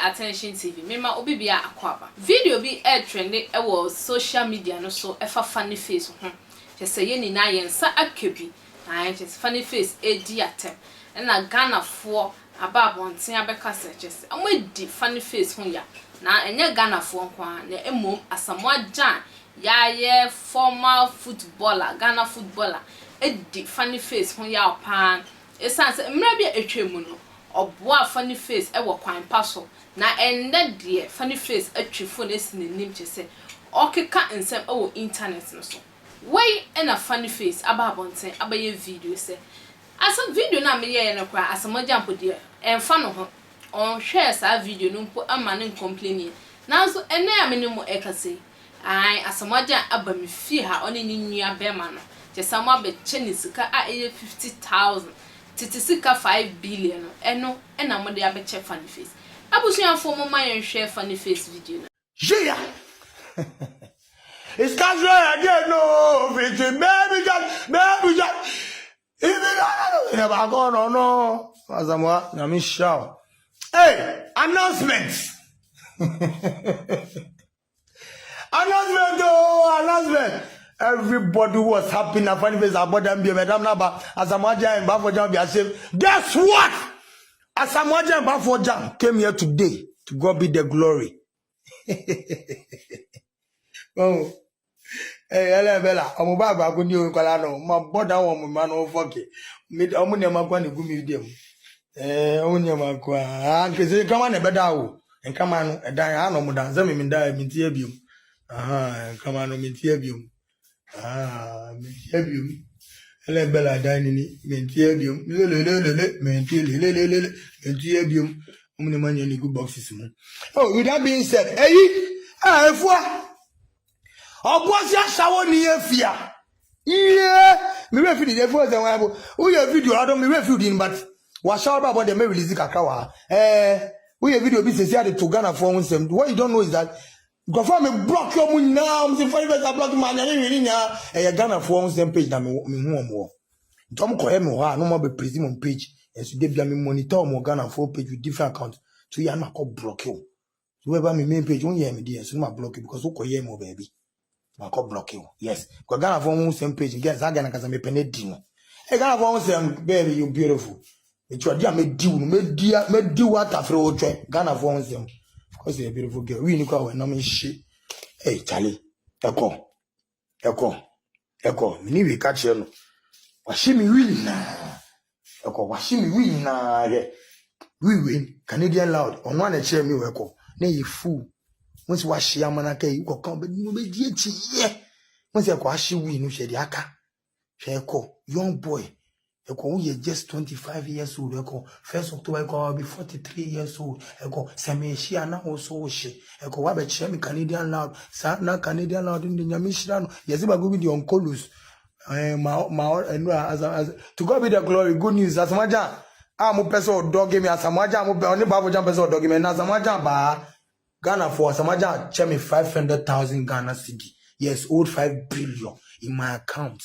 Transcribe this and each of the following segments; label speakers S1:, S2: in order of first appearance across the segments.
S1: Attention TV. Mema obi bia akwaba. Video bi trend e wo social media no so efa funny face ho. Chese ye ni na ye nsa akabi. Na chese funny face di atem. Na Ghana fo aba abonten abeka se chese. Amadi funny face ho ya. Na enye Ghana fo nkwa na emom Asamoah Gyan ye former footballer, Ghana footballer. Di funny face ho ya pan. Esanse mra bia etwemu no. Oboa funny face e wo kwan paso na ende de funny face atwi phone esi nanim chese okeka nsem e wo internet no so wey na funny face ababonten abaye video se asa video na me ye no kwa Asamoah Gyan podi enfa no ho on share sa video no mpo ama ne complain nanso ene ya menemu ekase ai Asamoah Gyan aba me fie ha oni ni nua bema no chese mo abeche ni sika a 50,000 titisika 5 billion eno ena mo de abeche funny face abusuafo mo man share funny face video na
S2: yeah. It's casual again no victim baby just even never go no Asamoah na me shout hey announcement announcement everybody was happy na funny face about them be madam na ba Asamoah Gyan Bafo Gyan be ashamed. Guess what? Asamoah Gyan Bafo Gyan came here today to God be the glory. Oh, hey, Ella Bella, I'm about to go to Colano. My brother, one man of fucking mid Omunia Quan to go medium. Omunia Macqua, because come on a better and come on a diano, Madame Zamin die, Mintiabium. Come on, Mintiabium. Mintiabium. Ella Bella dining, Mintiabium, Mintiabium, Omuniman, any good boxes. Oh, with that being said, hey, Obosi asawo ni efia. Me we feel the first time we your video I don't me we feel the but wa shower about them release kakra wa. We your video be say to Ghana for onsem. What you don't know is that go for me block your money now. Me say for you block man na really nya Ghana for onsem page na me hu omo. Tom ko me ho no mo be present page. And so dey bia me monitor mo Ghana for page with different accounts. So you na ko block you. Whoever me main page won hear me there so no block you because who ko hear mo baby. I can block you. Yes. Because Ghana for same page. Guess I can me penny dino. Hey, Ghana for same baby, you beautiful. It's your dear me do what after all train. Ghana for same. Because you're a beautiful girl. We need when I'm shit. Hey, Charlie. Echo. Me we catch you. Washi me win na. Echo. Washi me win na. We win. Canadian loud. On one chair me echo. Ne you fool. Once wash yamanaka, you go come, but no be ye. Once you wash we no shed yaka. Sheko, young boy. Eko, you just 25 years old. Eko, 1st October, I'll be 43 years old. Eko, Same she and also she. Eko, Wabe Chemi Canadian loud. Sana Canadian loud in the Yamishan. Yes, if I go with the Uncolus. To God be the glory. Good news. Asamoah Gyan. I'm a person dog me. Asamoah Gyan. I'm only Bafo Gyan person dog me. Asamoah Gyan ba. Ghana for Asamoah Gyan check me 500,000 Ghana cedi. Yes, old 5 billion in my account.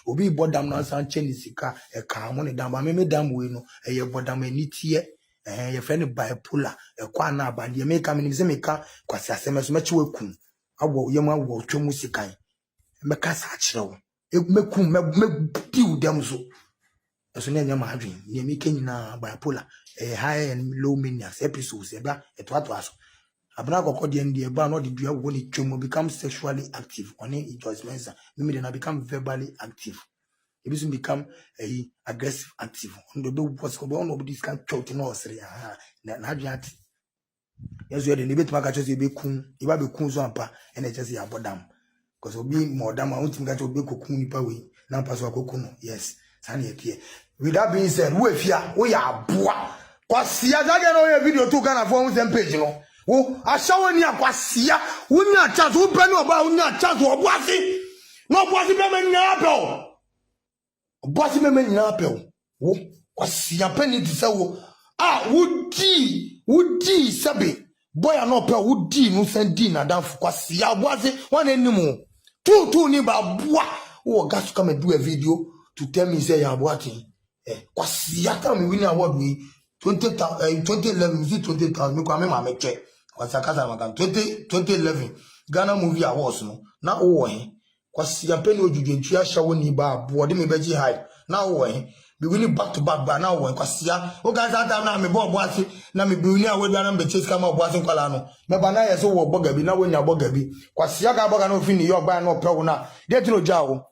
S2: Obi bodam na san chenisika e ka mo ne dam ba me dam we no e ye bodam ani tie ye friend bipolar e kwa na ba de me ka me se me ka kwasi asem so mechi wakum awo ye ma wo twemu sikan me ka sa kire wo e mekum me diu dem so so na nya ma adwen ne me ka nyina bipolar high and low mania episodes e ba e to aso abna kokko de ndie ba no de dua wo ni twemo become sexually active on it just mensa me de na become verbally active e be soon become aggressive active on the do what's go on of this can chot no sere na adwat yes we de ne betima ka chose be kun e ba be kun so ampa e just ya bodam because obi more dam a untim ka chose be kokun nipa we na ampa so akokun no yes sane e with that being said we fia we ya boa kwasia jage no ye video to Ghana for same page no wo ashawo ni akwasia wonya chance wo bani oba wonya chance oboasi no oboasi be menya apel oboasi be menya apel wo kwasia pani di se wo wudi sabe boy no apel wudi no sendi na dan kwasia oboasi wan enimu tu ni ba boa wo gas come do a video to tell me say ya boati kwasia tell me winning award we 2011 see 20,000 me kwa me mama che wasakasa maka 2011 Ghana Movie Awards no na wo he kwasi yampeni ojuju ntua hyawo ni ba abo de me beji hype na wo he be winning back to back ba na wo kwasi ya o ga sa ta na me bo ase na me be winning award na be chase kama bo ase kwala no me ba na yeso wo boga bi na wo nya boga bi kwasi ya ga boga na ofini yo gba na opewo na de tino jawo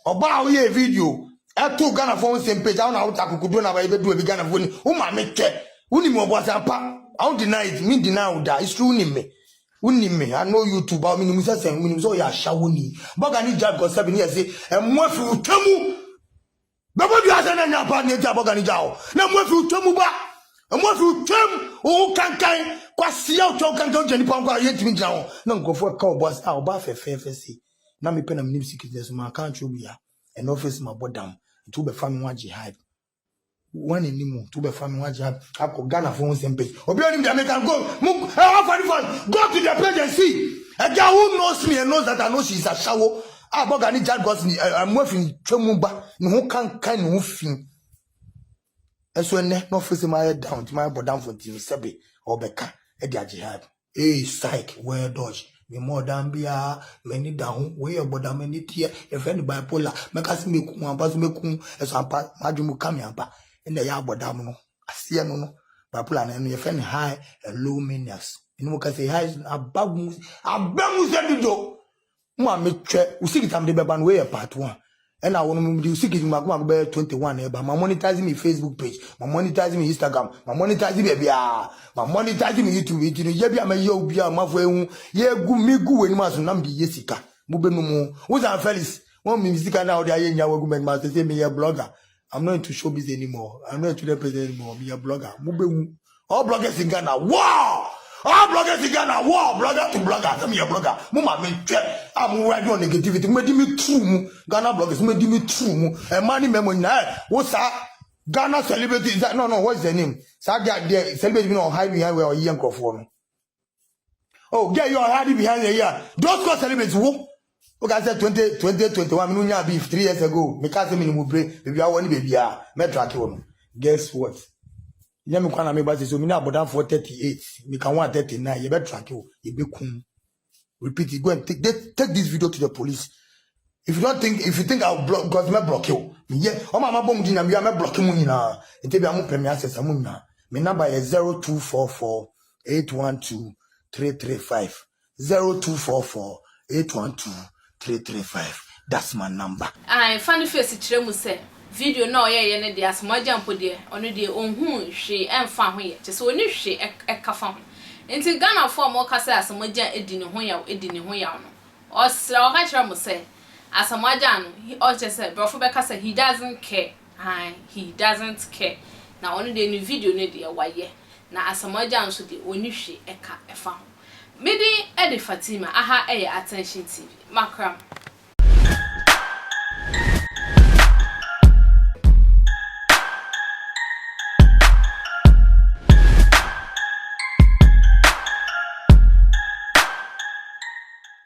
S2: oba wo ye video eto Ghana phone same page how na wo takukudo na ba be do bi Ghana phone wo ma me che uni mo bo ase pa I don't deny it me deny that it's true ni me Unime, I know YouTube, I mean, Musa saying, when you saw your shawuni, Bogani Jab got 7 years, and more for Tamu. But what you are saying, I'm not near Bogani Jao. Now, more for Tamu, and more for Tam, oh, can't quasi out, can't go to any pump, yet me down. No, go for a call, boss, our buff, FFC. Now, me pen a new secret, my country, we are, and office my bottom, to be family one jihad. One in Nimo, to be family one jihad. I could Ghana phone same page. Or be on the American go to the page and see. A girl who knows me and knows that I know she's a shower. I Bogani Jad got me. I'm working Chomumba, no can kind of thing. And so, no facing my head down to my bottom for Tim Sebi or Becca, a jihad. Eh, psych, where dodge. Me more than be many down, way about many tear, if any bipolar, make us make one pass me cum as a part, Majumu Kamiamba, and the Yabodamno. I see no bipolar and your friend high and low minias. You know, say high above Abamus and the door. Mamma, we see it on the Baban way part 1. And I want to see it in my 21, but my monetizing me Facebook page, my monetizing me Instagram, my monetizing me, my monetizing me YouTube, you my yo be a mafwe, ye go me go when master nambi Jessica, Mubenu, who's our fellas? One music now, the Ayanya woman master say me a blogger. I'm not into showbiz anymore. I'm not into represent anymore. Me a blogger. Mubenu, all bloggers in Ghana. Wow! All bloggers in Ghana, wow, blogger to blogger, tell me a blogger. Mama, me check. I'm right on negativity. Me true. Ghana bloggers, me true. And money memory now. What's that? Ghana celebrity is that? No, what's the name? Saga there, celebrity on high behind where young for. Oh, get your hiding behind the year. Those called celebrities, who? Okay, I said 21 million beef 3 years ago. Me can't say me brain. Baby, I want baby. Me track you. Guess what? You me kwana me ba so me na abodan for 38 me can 139 you better track you be kun repeat it go and take this video to the police if you think I'll block because me block you me yeah o mama bom di na me block mu nyina ente bia mo premier access mu nyina me number is 0244 812 335 0244 812 335 that's my number.
S1: Funny face chiremu say video no ye ne de asmaja mpo de ono de onhu hwe emfa ho ye te so oni hwe ekafa ho enti Ghana for mo kasa asmaja edi ne ho ya no o sra o ka chira mo say asmaja no o che say brofo be kasa he doesn't care he doesn't care na ono de ni video ne de waye na asmaja nso de oni hwe eka efa ho medi edi Fatima aha eye Attention TV makram.